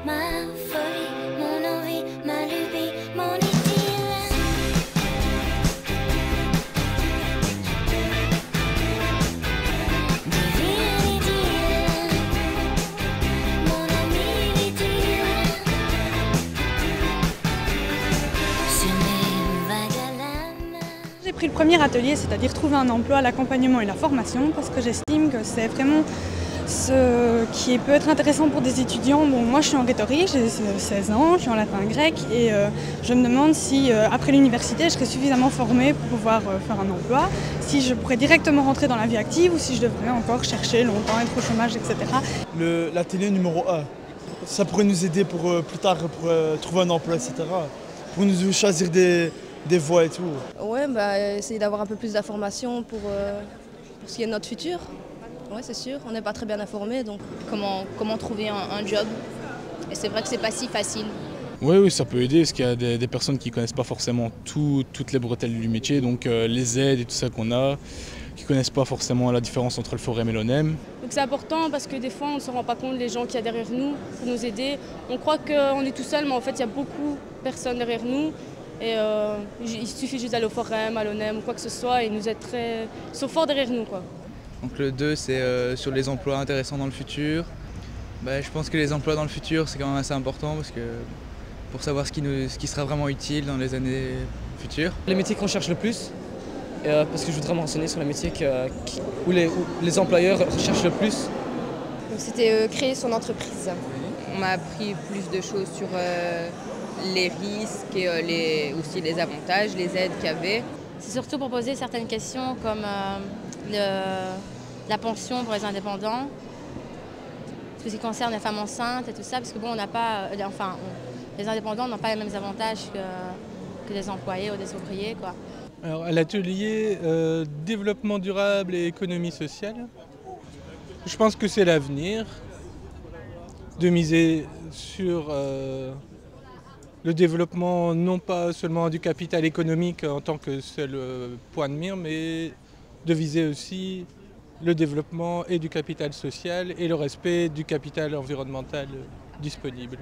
ma folie, mon envie, ma lubie, mon idylle. Devient l'idylle, mon ami l'idylle. Sur mes vagues à l'âme. J'ai pris le premier atelier, c'est-à-dire trouver un emploi, l'accompagnement et la formation, parce que j'estime que c'est vraiment ce qui peut être intéressant pour des étudiants. Bon, moi je suis en rhétorique, j'ai 16 ans, je suis en latin grec et je me demande si après l'université je serais suffisamment formée pour pouvoir faire un emploi, si je pourrais directement rentrer dans la vie active ou si je devrais encore chercher longtemps, être au chômage, etc. L'atelier numéro 1, ça pourrait nous aider pour plus tard pour trouver un emploi, etc. Pour nous choisir des voies et tout. Ouais, essayer d'avoir un peu plus d'informations pour ce qui est de notre futur. Oui, c'est sûr, on n'est pas très bien informés. Donc. Comment trouver un job. Et c'est vrai que c'est pas si facile. Oui, ça peut aider parce qu'il y a des personnes qui ne connaissent pas forcément toutes les bretelles du métier, donc les aides et tout ça qu'on a, qui ne connaissent pas forcément la différence entre le forum et l'ONEM. Donc c'est important parce que des fois on ne se rend pas compte des gens qu'il y a derrière nous pour nous aider. On croit qu'on est tout seul, mais en fait il y a beaucoup de personnes derrière nous. Et il suffit juste d'aller au forum, à l'ONEM ou quoi que ce soit, et ils sont forts derrière nous, quoi. Donc le 2, c'est sur les emplois intéressants dans le futur. Je pense que les emplois dans le futur, c'est quand même assez important parce que pour savoir ce qui sera vraiment utile dans les années futures. Les métiers qu'on cherche le plus, parce que je voudrais me renseigner sur les métiers où les employeurs recherchent le plus. C'était créer son entreprise. On m'a appris plus de choses sur les risques et aussi les avantages, les aides qu'il y avait. C'est surtout pour poser certaines questions comme la pension pour les indépendants, tout ce qui concerne les femmes enceintes et tout ça, parce que bon, on n'a pas, les indépendants n'ont pas les mêmes avantages que les employés ou des ouvriers, quoi. Alors à l'atelier développement durable et économie sociale, je pense que c'est l'avenir de miser sur le développement non pas seulement du capital économique en tant que seul point de mire, mais de viser aussi le développement et du capital social et le respect du capital environnemental disponible.